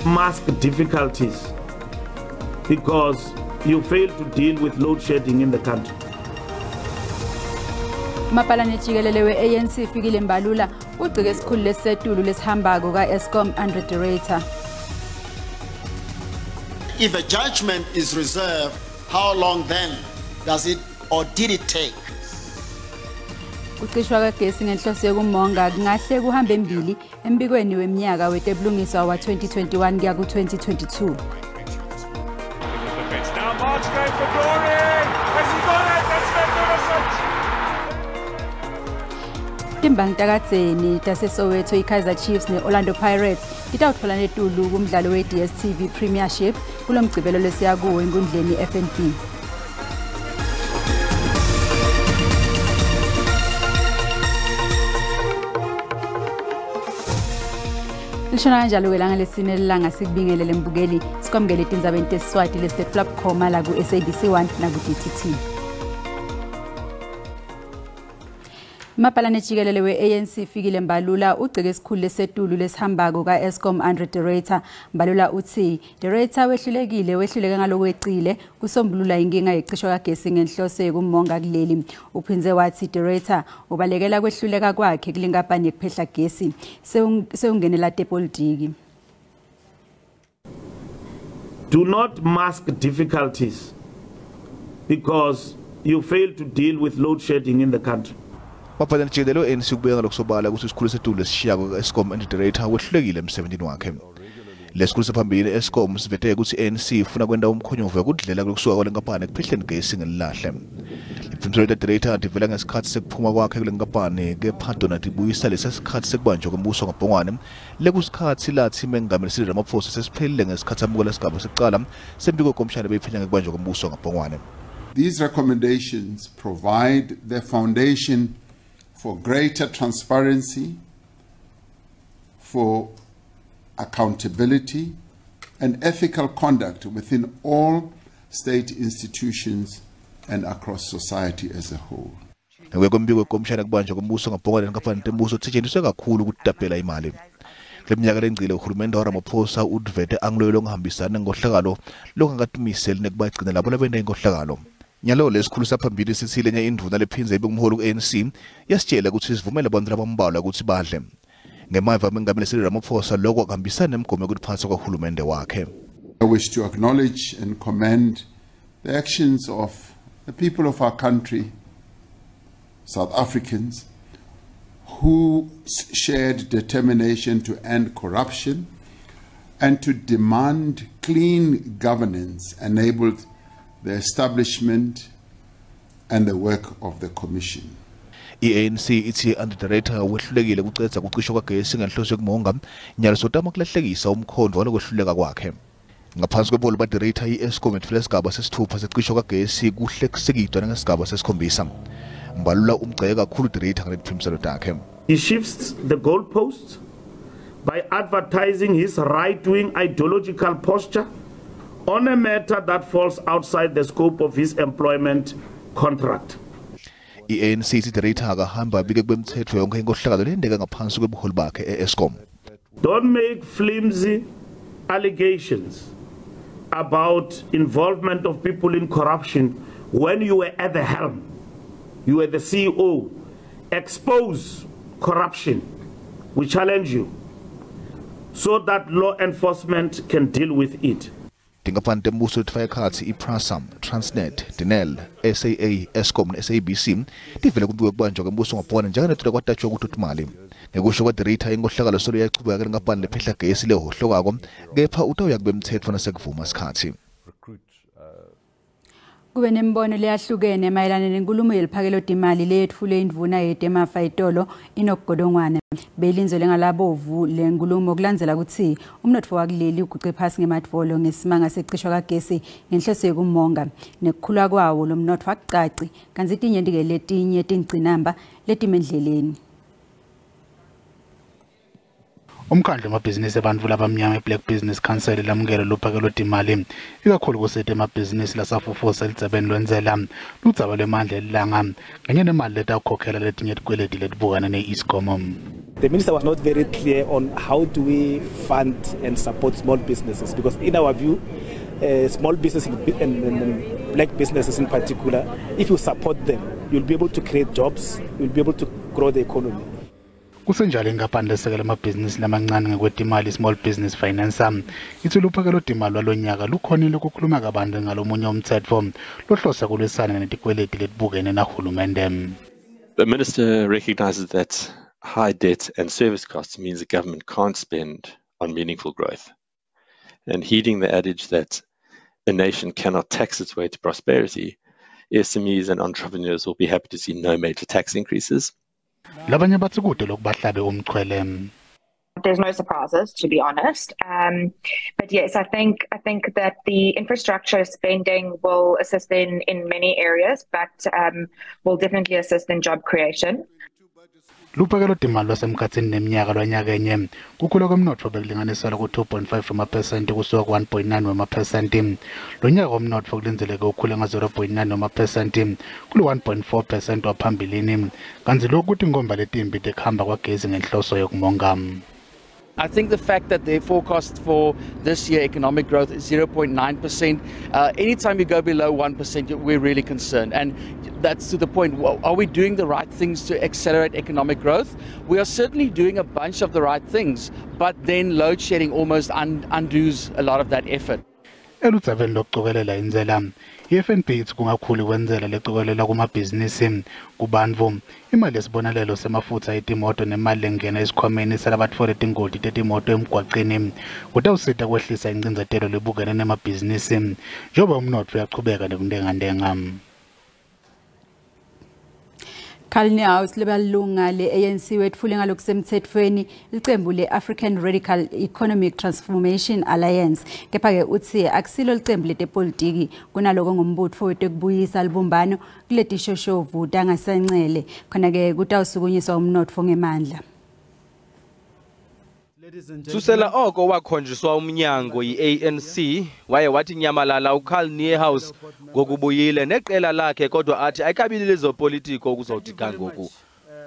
mask difficulties because you fail to deal with load shedding in the country. Mapalane jikelele we-ANC fikile Mbalula ugcike esikhulu lesetulu lesihambako ka-Eskom Andre de Ruyter. If a judgment is reserved, how long then does it or did it take? Ucishwa kagesi ngenhloso yokumonga kungahle kuhambe embili embikweni weminyaka wetebulungiswa wa-2021 kuya ku-2022. Timbang takadzeni taseSoweto iKaizer Chiefs ne-Orlando Pirates itawutfola netulu kumdlalo we-DStv Premiership kulo mgcibelo lesiya kuwo enkundleni FNB. Lishona kanjalo-ke langa lesine lilanga sikubingelele mbukeli sikwamukele etindzabeni tesiswati lesiteflap khoma la ku-SABC1 naku-DTT. Mapalane jikelele we-ANC fikile Mbalula ugcike esikhulu lesetulu lesihambako ka-Eskom Andre de Ruyter. Mbalula uthi de Ruyter wehluleke ngalokweqile kusombulula inkinga yecisho kagesi ngenhloso yokumonga kuleli. Uphinze wathi de Ruyter ubalekela kwehluleka kwakhe kulinkampani yekuphehla gesi sewungenela tepolitiki. Do not mask difficulties because you fail to deal with load shedding in the country. Mapalane jikelele ANC kubeka ngalokusobala ukuthi isikhulu setulu lesishiyako ka-Eskom Andre de Ruyter wehlulekile emsebenzini wakhe. Lesikhulu sephambili Eskom sivete ukuthi ANC ifuna kwenda umkhonyovu yokudlela kusuka kwale nkampani ekuphehleni gesi ngelilahle. Imfundiselo de Ruyter ivela ngesikhathi sekuphuma kwakhe kule nkampani kepha Donald ibuyisa lesikhathi sekubanjwa kombuso ngabhongwane lekusikhathi lathi mengameli Cyril Ramaphosa sesiphelile ngesikhathi samukela isigaba sekuqala sembiko komshana beyiphenya ngekubanjwa kombuso ngabhongwane. These recommendations provide the foundation for greater transparency, for accountability and ethical conduct within all state institutions and across society as a whole. Ngekwekombiko komshana kubanjwa kombuso ngabhongwane nkampani tembuso tsetshenziswe kakhulu ukutapela imali. Leminyaka lengcile uhulumende waRamaphosa udvete angloyo ngihambisana ngohlakalo lokungatumiseli nekubagcina labo labenda inkohlakalo. Nyalo lesikhulu saphambili sithile nye induna lephinze ibe umholi ku-ANC yasitshela ukuthi sivumele abantu labambalwa ukuthi badle. Ngemava mengameli Cyril Ramaphosa lokho kuhambisana nemigomo yokuphatha kwahulumende wakhe. I wish to acknowledge and commend the actions of the people of our country, South Africans, who shared determination to end corruption and to demand clean governance enabled the establishment and the work of the commission. ANC ithi Andre de Ruyter wehlulekile kucedza kucisho kwagesi ngenhloso yokumonga nyalo sotama kulahlekisa umkhondo walokwehluleka kwakhe. Ngaphansi kwebholo ba de Ruyter iEskom ethule isigaba sesithupha secisho kwagesi kuhlekisekidwa ngesigaba sesikhombisa. Mbalula umgceke kakhulu de Ruyter ngalesiphimselo takhe. He shifts the goalposts by advertising his right-wing ideological posture on a matter that falls outside the scope of his employment contract. ANC ithi de Ruyter akahamba bike kwemthetho yonke inkohlakalo lendeka ngaphansi kwebuholi bakhe eEskom. Don't make flimsy allegations about involvement of people in corruption when you were at the helm. You were the CEO. Expose corruption. We challenge you so that law enforcement can deal with it. Tinkampani tembuso tifaka ekhatsi iPrasam, Transnet, Denel, SAA, Eskom ne-SABC tivele kumbiko kubanjwa kwembuso ngabhongwane njenganethulela kwatatshwa ukuthi imali. Ngekusho kwa de Ruyter inkohlakalo solo yachubeka kule nkampani lephehla gesi lehohlokako kepha utawuya kube mthetho nasekuvuma isikhathi. Kube nembono leyahlukene mayelana nenkulumo yeliphakelo dimali leyethule indvuna yetemafa etolo inokugodongwana belinzo lengalabovu lenkulumo kulandzela ukuthi umnotfo wakuleli uguqe phasi ngemadvolo ngesimanga secishwa kagesi ngenhloso yokumonga nekukhula kwawo lo mnotfo akucaci kanti tinyenti-ke letinye tingcinamba letimendleleni. Umkhandlu wamabhizinisi abantu labamnyama eBlack Business Council lamukela lophakelo dimali ikakhulu kusethe amabhizinisi lasafufusa elidzabeni lwendzela ludzaba lwemandla elilanga kanye nemali letakukhokhela letinye tikweleti letibukana ne-Eskom. The minister was not very clear on how do we fund and support small businesses, because in our view, small businesses and black businesses in particular, if you support them, you'll be able to create jobs, you'll be able to grow the economy. Kusenjalo ngaphandle sekela amabhizinisi lamancane ngekwetimali small business finance ithi luphakelo timali lwalonyaka lukhonile ukukhuluma kabantu ngalomunye umthetho lohlosa kulwisana netikweleti letibukene nahulumende. The minister recognizes that high debt and service costs means the government can't spend on meaningful growth. And heeding the adage that a nation cannot tax its way to prosperity, SMEs and entrepreneurs will be happy to see no major tax increases. There's no surprises, to be honest. But yes, I think that the infrastructure spending will assist in many areas, but will definitely assist in job creation. Luphakelo timali lwasemkhatsini neminyaka lwanyaka enye kukhula komnotho bekulinganiselwa ku-2.5% kusuka ku-1.9%. Lonyaka womnotho kulindeleke ukhule nga-0.9% kulu-1.4% waphambilini kanti lokhu kuti ingomba letimbi tekuhamba kwagezi ngenhloso yokumonga. I think the fact that their forecast for this year economic growth is 0.9%, anytime you go below 1%, we're really concerned. And that's to the point, are we doing the right things to accelerate economic growth? We are certainly doing a bunch of the right things, but then load shedding almost undoes a lot of that effort. Elutsaveni lokucokelela inzela i-FNB ithi kungakhulu kwenzela lecokelela kumabhizinisi kubantfu imali yesibonelelo semafutha etimoto nemali lengena esikhwameni salabatfola tingoti tetimoto emgwaqeni kutawusita kwehlisa incindzetelo lebukene nemabhizinisi njengoba umnotfo uyachubeka nekuntengantenga. Kalni House lebalunga le-ANC wetfule ngalokusemthethweni licembu le-African Radical Economic Transformation Alliance kepha-ke uthi akusilo licembu letepolitiki kunaloko ngumbutfo wetekubuyisa libumbano kuletishoshovu tangasancele khona-ke kutawusukunyiswa umnotfo ngemandla. Susela oko wakhonjiswa umnyango yi-ANC waye wathi nyamalala uKhalni House ngokubuyile neqela lakhe kodwa athi ayikabili lezopolitiko okuzawuthi kangoku.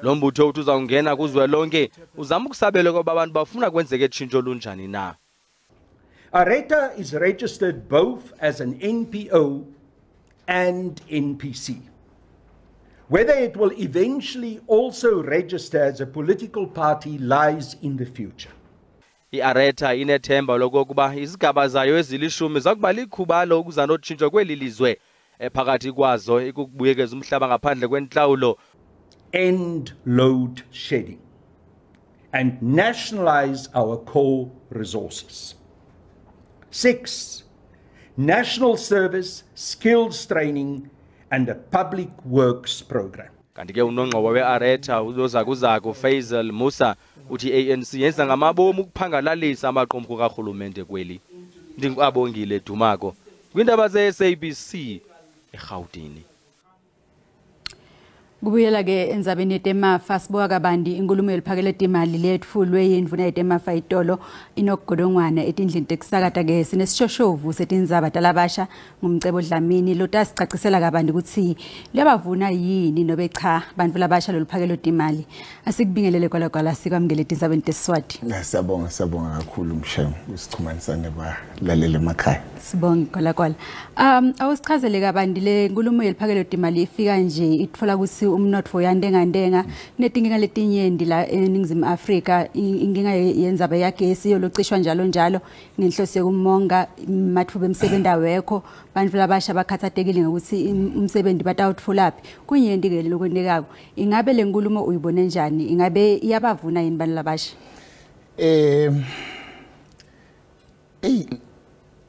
Lo mbutho uthi uzawungena kuzwelonke uzama ukusabela ngoba abantu bafuna kwenzeke tshintsho lunjani na. ARETA is registered both as an NPO and NPC. Whether it will eventually also register as a political party lies in the future. I-ARETA inethemba lokokuba izigaba zayo ezilishumi zakuba likhubalo ukuza notshintsho kweli lizwe ephakathi kwazo ikubuyekeza umhlaba ngaphandle kwenhlawulo. End load shedding and nationalize our core resources. 6. National service, skills training and a public works program. Kanti ke unongqobo we-ARETA uzozakuzaku Faisal Musa uthi ANC yenza ngamabomu ukuphangalalisa amaqumrhu karhulumente kweli. Ndingabongile Dumako kwindaba ze-SABC eGauteng. Kubuyela-ke endzabeni yetemafa sibuka kabandi inkulumo yeliphakelo timali letfulwe yindvuna yetemafa itolo inokugodongwana etindlini tekusakata-ke sinesishoshovu setindzaba talabasha ngumcebo Dlamini lotasicacisela kabandi kutsi liyabavuna yini nobe cha bantfu labasha loluphakelo timali. Asikubingelele kwala sikwamukele tindzabeni tesiswati. Siyabonga kakhulu Mshem usixhumanisane balalele emakhaya. Sibonga kwala. Awusichazele kabandi le nkulumo yeliphakelo timali ifika nje itfola kutsi umnotfo yandenga kunetinkinga letinyenti la eNingizimu Afrika inkinga yendzaba yagesi yolocishwa njalo ngenhloso yokumonga mathuba emsebenzi awekho bantfu labasha bakhathatekile ngokuthi umsebenzi batawutfolaphi kunyenti ke lokwenekako. Ingabe le nkulumo uyibone njani? Ingabe iyabavuna yini bantu labasha?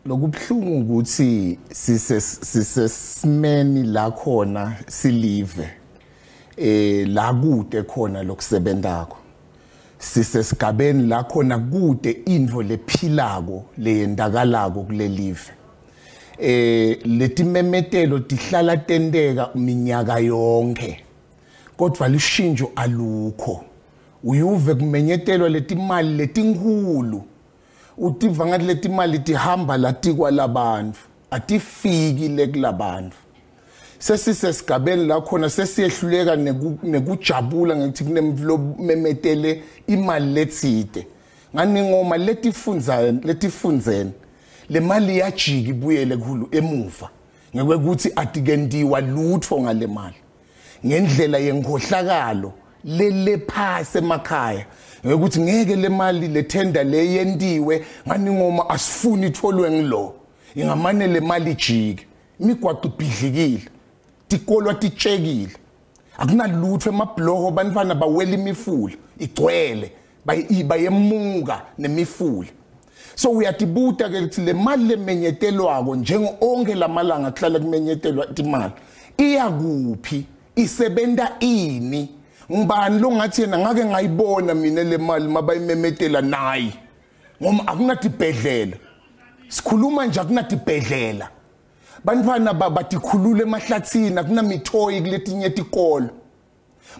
Lokubhlungu ukuthi sisesimeni la khona silive la kude khona lokusebentako sisesigabeni la khona kude indvo lephilako leyendakalako kulelive letimemetelo tihlala tenteka minyaka yonke kodwa lishintsho alukho uyuve kumenyetelwa letimali letinkulu utiva ngathi letimali tihamba latikwa labantu atifiki lekulabantu sesisesigabeni la khona sesiyehluleka nekujabula ngithi kunemvlo memetele imali letside ngani ngoma letifundzeni le mali yajiki ibuyele kulo emuva ngekuthi atikendiwa lutho ngale mali ngendlela yenkhohlakalo lele phase emakhaya ngekuthi ngeke le mali le tender le yendiwe ngani ngoma asifuni itholwe ngilo ingamane le mali ijike imigwaqo ibhidlikile tikolwa titshekile akunalutho emabhloko bantwana bawela imifula igcwele bayemuka nemifula so uyatibuta ke ukuthi le mali lemenyetelwako njengonke lamalanga kuhlala kumenyetelwa imali iya kuphi isebenta ini ngibani lo ngathi yena ngake ngayibona mina le mali mabayimemetela nayi ngoma akunatibhedlela sikhuluma nje akunatibhedlela bantwana batikhulule emahlathini akunamithoyi kuletinye tikolo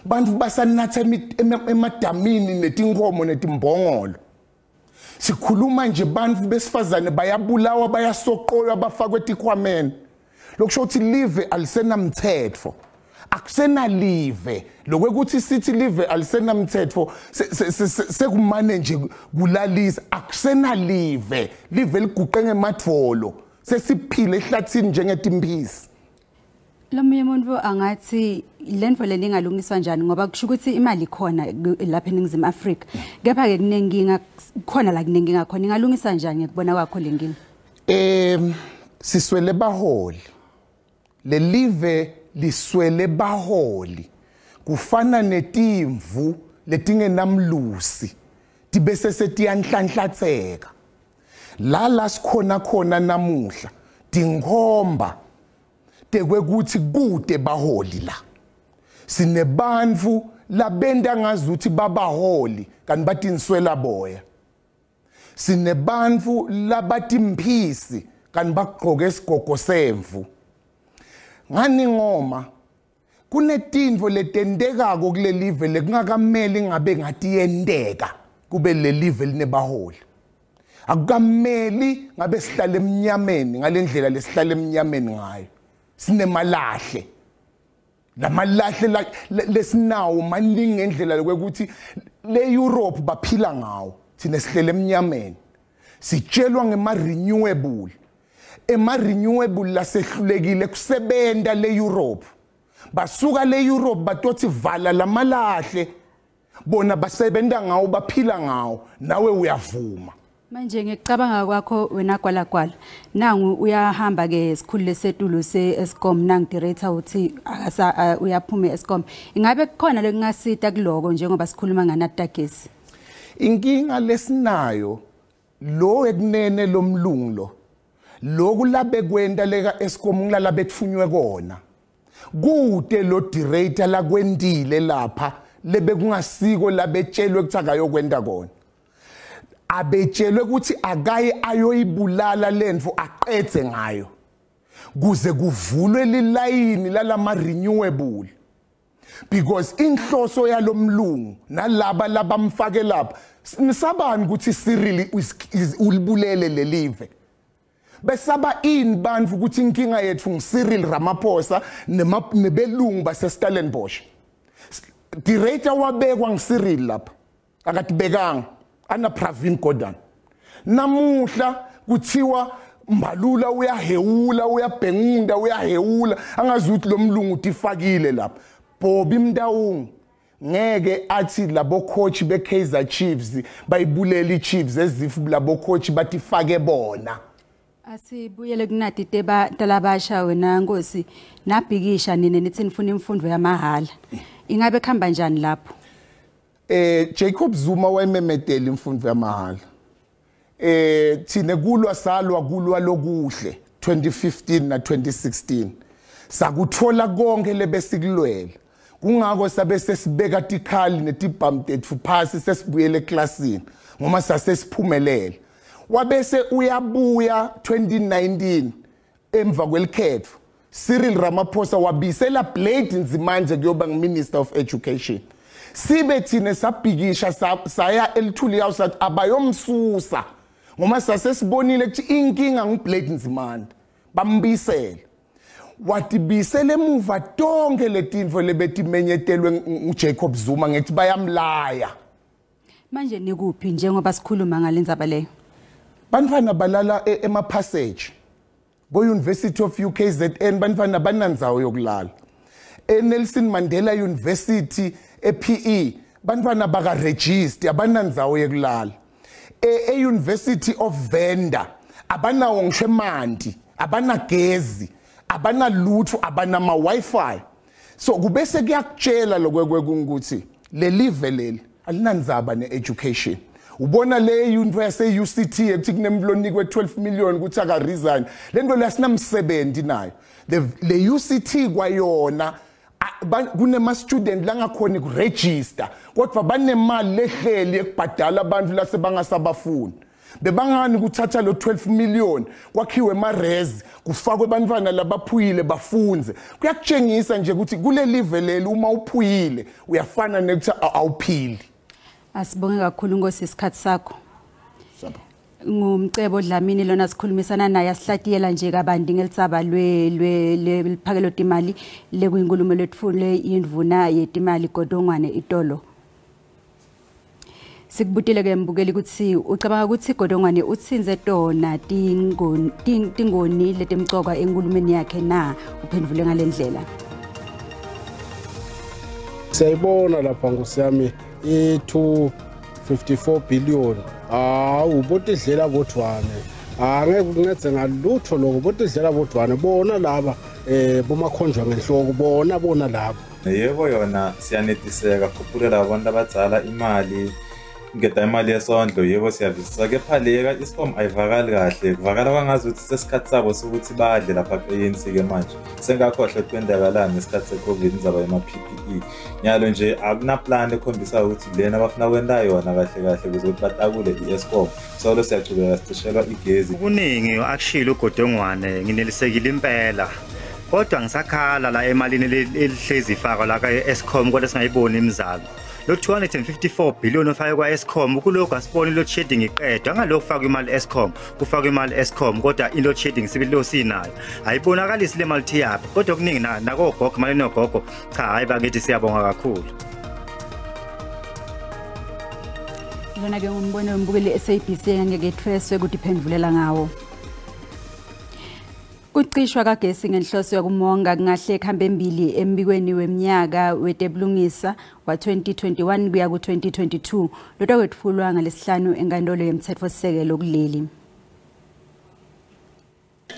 bantu basanatha emadamini netinkomo netimbongolo sikhuluma nje bantu besifazane bayabulawa bayasoqolwa bafakwe etikhwameni lokusho ukuthi live alisenamthetho akusenalive lokuthi sithi live alisenamthetho sekumane nje kulalisa akusenalive live liguqe ngemadvolo sesiphile ehlathini njengetimbisi lo umuntu angathi lento le ningalungiswa njani ngoba kusho ukuthi imali ikhona lapha eNingizimu Afrika kepha ke kunenkinga khona la kunenkinga khona ingalungisa njani ngikubona kwakho lenkinga siswele baholi le live liswele baholi kufana netimvu letingenamlusi tibese setiyanhlanhlatseka la sikhona namuhla tinkhomba tekwekuthi kude baholi la sinebantu labenda ngazuthi babaholi kanti batinswela boya sinebantu labatimphisi kanti bagqoke isigogo semvu ngani ngoma kunetinto letendekako kule live lekungakameli ngabe ngathi yendeka kube le live linebaholi akukameli ngabe sihlale emnyameni ngalendlela lesihlale emnyameni ngayo sinemalahle lamalahle lesinawo maningi ngendlela lokuthi le Europe baphila ngawo thina sihlele emnyameni sitshelwa ngema-renewable ema-renewable lasehlulekile kusebenta le Europe basuka le Europe batothi vala lamalahle bona basebenta ngawo baphila ngawo nawe uyavuma manje ngicabanga kwakho wena kwalakwala nangu uyahamba ke esikhulu setulo seEskom nang director uthi akasa uyaphuma eEskom ingabe kukhona lekungasita kuloko njengoba sikhuluma nganatagesi inkinga lesinayo lo ekunene lomlungu lo kulabe kwenda leka Eskom ngilala bethunywe kona kude lo director la kwendile lapha lebe kungasiko labetshelwe ukuthi akayokwenda kona abetshelwe ukuthi akaye ayoyibulala lendvo aqedze ngayo kuze kuvulwe lilayini lalama renewable because inhloso yalomlungu nalaba labamfake lapha nisabani ukuthi Cyril ulibulele lelive besaba bantu ukuthi inkinga yethu ngiCyril Ramaphosa nebelungu baseStellenbosch director wabekwa ngiCyril lapha akatibekanga ana Pravin Gordhan namuhla kuthiwa Mbalula uyahewula uyabhengunda uyahewula angazuthi lo mlungu utifakile lapha Bobby Mdawung ngeke athi labo coach beKaizer Chiefs bayibulela iChiefs ezifu labo coach batifake bona asibuyele kunati teba talabasha wena Nkosi nabhikisha nini nithi nifuna imfundo yamahala ingabe khamba njani lapho Jacob Zuma wayememetela imfundo yamahala thine kulwa lokuhle 2015 na 2016 sakuthola konke lebesikulwela kungako sabe sesibeka tikhali netibhamu tethu phasi sesibuyele eclassini ngoma sasesiphumelele wabese uyabuya 2019 emva kwelikhetho Cyril Ramaphosa wabisela Blade Nzimande kuyoba ngiminister of education sibe thine sabhikisha saya elithuli yawo sathi abayomsusa ngoma sasesibonile ukuthi inkinga nguBlade Nzimande bambisela watibisele emuva tonke letinfo lebetimenyetelwe uJacob Zuma ngethi bayamlaya. Manje nikuphi njengoba sikhuluma ngalendzaba leyo? Bantwana balala ema passage. Bo University of UKZN bantwana bananzawo yokulala. Nelson Mandela University ePE bantwana baka register abananzawo yokulala. University of Venda abanawo ngisho emanti, abanagezi, abanalutho, abanama Wi-Fi. So kubese kuyakutshela lokwekuthi le live leli alinanzaba ne-education. Ubona le into yase UCT ekuthi kunemlonikwe 12 million ukuthi aka resign. Lento lasinamsebenzi nayo. Le UCT kwayona kunema student la ngakhona ukuregister kodwa banemali lehleli ekubhadala abantu lase bangasabafuni. Bebangani kuthatha lo 12 million kwakhiwe emarez kufakwe abantwana labaphuyile bafunze. Kuyakutshengisa nje ukuthi kule live leli uma uphuyile uyafana nekuthi awuphili. Asibonge kakhulu Nkosi isikhathi sakho. Ngumcebo Dlamini lona sikhulumisana naye asihlatiyela nje kabandi ngelitsaba lephakelo timali lekuyinkulumo letfule indvuna yetimali Godongwane Itolo. Sikubutile ke mbukeli ukuthi ucabanga ukuthi Godongwane utsinze tona tingoni letemcoka enkulumeni yakhe na uphendvule ngalendlela. Siyayibona lapha ngosiyami i254 billion ubotidlela bodwane angeke kuncede ngalutho lokho botidlela bodwane bona laba bomakhonjwa ngenhloko bona labo. Yebo yona siyanetiseka ukuphulela abantu abadzala imali ngeta imali yesondlo yebo siyavisisa kepha leka iscom ayivakali kahle kuvakala kwangazi ukuthi sesikhathi sabo sokuthi badle lapha ANC ke manje sengakhohle kwendakalana ngesikhathi seCovid nizaba ema PPE nyalo nje akuna plan ekhombisa ukuthi lena bafuna kwenda yona kahle ukuze batakule iEscom so lo siyachubeka sichishelwa igezi kuningi actually uGodongwane nginelisekile impela kodwa ngisakhala la emalini elihlezi ifaka la kaEscom kodwa singayiboni imizamo. Lo 254 billion ofake kwa Eskom kuloko asiboni load shedding iqedwa ngalokho kufaka imali Eskom kufaka imali Eskom kodwa i load shedding sibilo sinayo ayibonakalisi le mali thiyaphi kodwa kuningi nakogogo imali nogogo cha hayi bakithi siyabonga kakhulu. Lona ke umbone umbukeli SABC ngeke ethweswe ukuthi iphendvulela ngawo. Kucishwa kagesi ngenhloso yokumonga kungahle ekhamba embili embikweni weminyaka wetebulungisa wa2021 kuya ku2022 lodwa kwetfulwa ngalesihlanu enkantolo yemthetho-sisekelo kuleli.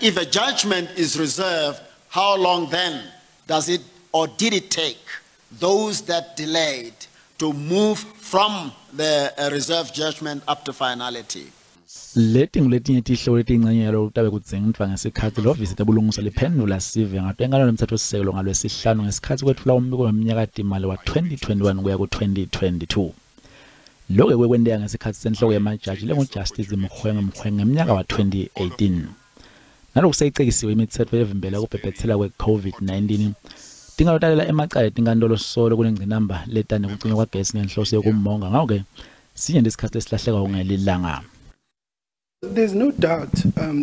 If a judgment is reserved, how long then does it or did it take those that delayed to move from the reserved judgment up to finality? Letinye tihlo letincenyelo utabe kudzingidwa ngesikhathi lo visit ebulungisa liphendula sive ngatenkalo lemthetho-sisekelo ngalwesihlanu ngesikhathi kwethula umbiko weminyaka timali wa2021 kuya ku2022. Lokho kwekwendeka ngesikhathi senhloko yamajaji lenguJustice Mkhwenge ngeminyaka wa2018. Nalokho seyicekisiwe imithetho evimbela ukubhebhethela kwe-COVID-19. Tingalotalela emacala tinkantolo solo kunengcinamba letane kucinywa kwagesi ngenhloso yokumonga ngakho-ke sinye lesikhathi lesilahleka ungelilanga. There's no doubt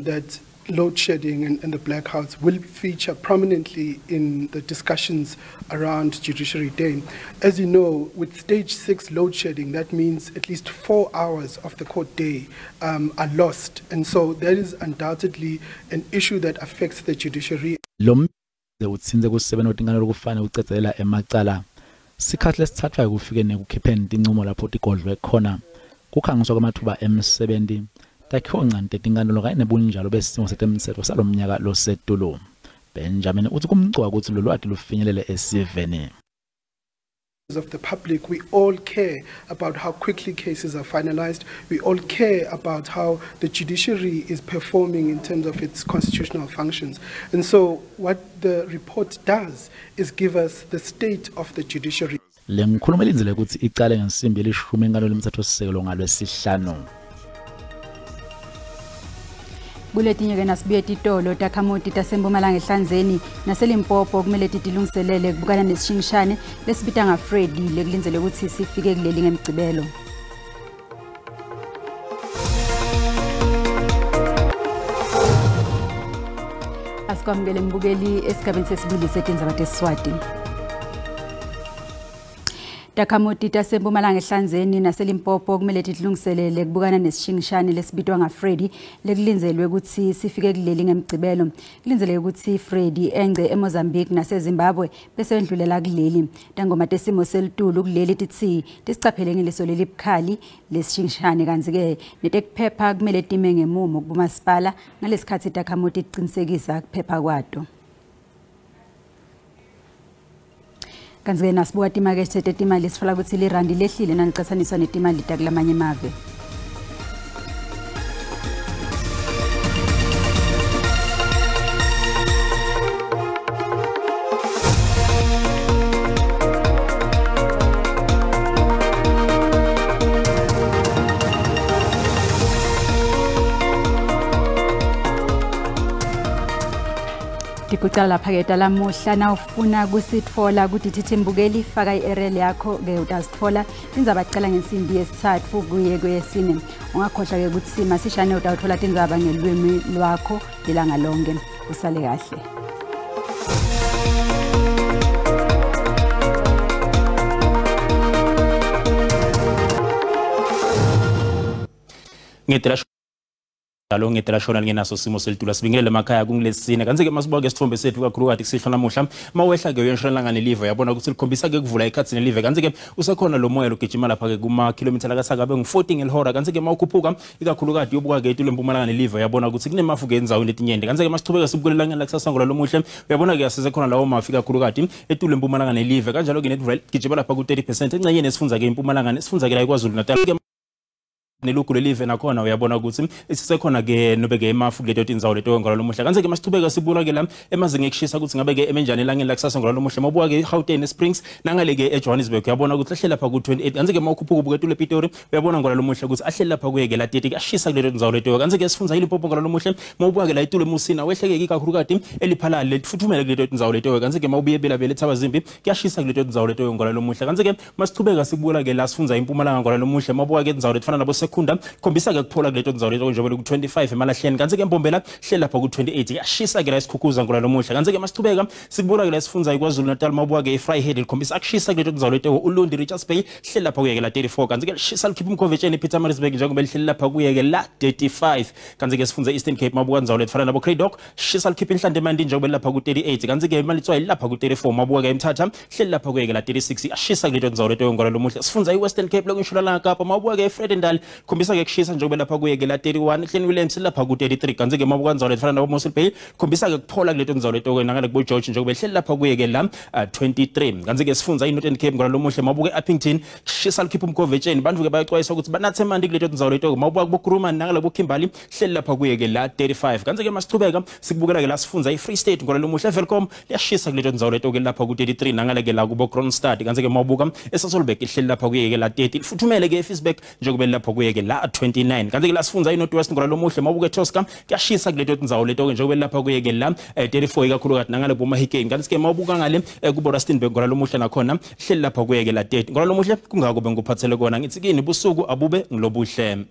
that load shedding and the blackouts will feature prominently in the discussions around Judiciary Day. As you know, with stage 6 load shedding, that means at least 4 hours of the court day are lost. And so that is undoubtedly an issue that affects the judiciary. Utsinze ku7 otingana lokufana ucecelela emacala sikhathi lesithathwayo kufike nekukhipheni tincumo lapho tigodlwe khona kukhangiswa kwamathuba emsebenzi takhiwo ncane tinkantolo kanye nebunjalo besimo setemthetho salomnyaka losetulo. Benjamin uthi kumgcoka ukuthi lo lwati lufinyelele esiveni. Of the public, we all care about how quickly cases are finalized. We all care about how the judiciary is performing in terms of its constitutional functions. And so what the report does is give us the state of the judiciary. Lengikhuluma elinzile ukuthi icale ngensimbi elishumi enkantolo lemthetho-sisekelo ngalwesihlanu. Kuletinye ke nasibuye titolo takhamoti tasempumalanga eHlanzeni naseLimpopo kumele titilungiselele kubukana nesishingishane lesibita ngaFredi lekulinzele ukuthi sifike kuleli ngemgcibelo. sikwamukele mbukeli esigabeni sesibili setindzaba tesiswati. Takhamuti taseMpumalanga eHlanzeni naseLimpopo kumele tilungiselele kubukana nesishingishane lesibitwa ngaFreddy lekulinzelwe ukuthi sifike kuleli ngemgcibelo. Kulinzelwe ukuthi Freddy engce eMozambique naseZimbabwe bese endlulela kuleli. Tangoma tesimo selitulu kuleli tithi tisicaphele ngeliso lelibukhali lesishingishane kanzi ke netekuphepha kumele time ngemumo kubumasipala ngalesikhathi takhamuti tiqinisekisa kuphepha kwato. Kanzi nasibuka timakethe tetimali sifala ukuthi lirandi lehlile naniqathaniswa netimali takulamanye emave. Kucala lapha ke talamuhla na ufuna kusitfola ukuthi thithembukeli faka iRL yakho ke utasitfola tindzaba cala ngensimbi yesithathu kuye kweyesine ungakhohlwa ke ukuthi masishane utawuthola tindzaba ngelwimi lwakho lelanga lonke usale kahle. Dalo ngethela shona ngenaso simo selitula sibingelele emakhaya kungilesine kanzi ke masibuka isithombe sethu kakhulu kade kusihlo namuhla mawehla ke uyonshona live yabona ukuthi likhombisa ke kuvula ikhathini live kanzi ke usekhona lo moya logijima lapha ke kuma kilometer lakasakabe ngu14 ngehora kanzi ke mawukhuphuka ikakhulu kade yobuka ke etulo eMpumalanga live yabona ukuthi kunemafu ke enzaweni letinyende kanzi ke masichubeka sibukelela ngela kusasangula lomuhle uyabona ke asisekhona lawo mafi kakhulu kade etulo eMpumalanga live kanjalo ke netrail gijima lapha ku 30% encenyeni esifunza ke eMpumalanga esifunza ke la eKwaZulu Natal neluku lelive nakhona uyabona ukuthi isisekhona ke nobeke emafu leto tindzawo leto ngalo lomuhle kanze ke masithubeka sibula ke la emazinga ekushisa ukuthi ngabe ke emenjani elangeni lakusasa ngalo lomuhle mabuka ke eGauteng Springs nangale ke eJohannesburg uyabona ukuthi ahle lapha ku 28 kanze ke mawukhuphuka ubuke eTulo Pitori uyabona ngalo lomuhle ukuthi ahle lapha kuye ke la 30 kashisa kuleto tindzawo leto kanze ke sifunza iLimpopo ngalo lomuhle mabuka ke la eTulo eMusina wehleke ikakhulu kade eliphalale lifuthumele kuleto tindzawo leto kanze ke mawubuye belabele eThabazimbi kuyashisa kuleto tindzawo leto ngalo lomuhle kanze ke masithubeka sibula ke la sifunza iMpumalanga ngalo lomuhle mabuka ke tindzawo letfana nabo sekunda khombisa ke kuphola kuleto tindzawo leto njengoba ku 25 emalahleni kanze ke Mbombela hle lapha ku 28 yashisa ke la isikhukhuza ngalo lomuhle kanze ke masithubeka sibula ke la sifunza iKwaZulu Natal mabuka ke eFryhead likhombisa akushisa kuleto tindzawo leto uLondi Richards Bay hle lapha kuye ke la 34 kanze ke lishisa likhipha umkhovetsheni ePietermaritzburg njengoba lihle lapha kuye ke la 35 kanze ke sifunza Eastern Cape mabuka tindzawo letfana nabo Cradock shisa likhipha inhlande emandi njengoba lapha ku 38 kanze ke imalitswa lapha ku 34 mabuka ke eMthatha hle lapha kuye ke la 36 yashisa kuleto tindzawo leto ngalo lomuhle sifunza iWestern Cape lokuNtshonalanga Kapa mabuka ke eFredendal khombisa ke kushisa njengoba lapha kuye ke la 31 Hleni Williams lapha ku 33 kanze ke mabuka tindzawo letfana nabo Mossel Bay khombisa ke kuphola kuleto tindzawo leto nangale kubo George njengoba hle lapha kuye ke la 23 kanze ke sifunza iNorthern Cape ngalo lomuhle mabuka eUppington shisa likhipha umkhovetsheni bantu ke bayaxwayisa ukuthi banathe mandi kuleto tindzawo leto mabuka kubo Kurumani nangale kubo Kimberley hle lapha kuye ke la 35 kanze ke masithubeka sikubukela ke la sifunza iFree State ngalo lomuhle Velcom liyashisa kuleto tindzawo leto ke lapha ku 33 nangale ke la kubo Kronstadt kanze ke mabuka eSasolburg hle lapha kuye ke la 30 lifuthumele ke eFisbeck njengoba lapha kuye ke la 29 kanze ke la sifunza iNorthwest ngalo lomuhle mabuka eTosca kuyashisa kuleto tindzawo leto njengoba lapha kuye ke la 34 ikakhulu kade nangale boMahikeng kanti ke mabuka ngale kubo Rustenburg ngalo lomuhle nakhona hle lapha kuye ke la 30 ngalo lomuhle kungakube ngikuphathele kona ngithi kini busuku abube ngilobuhle.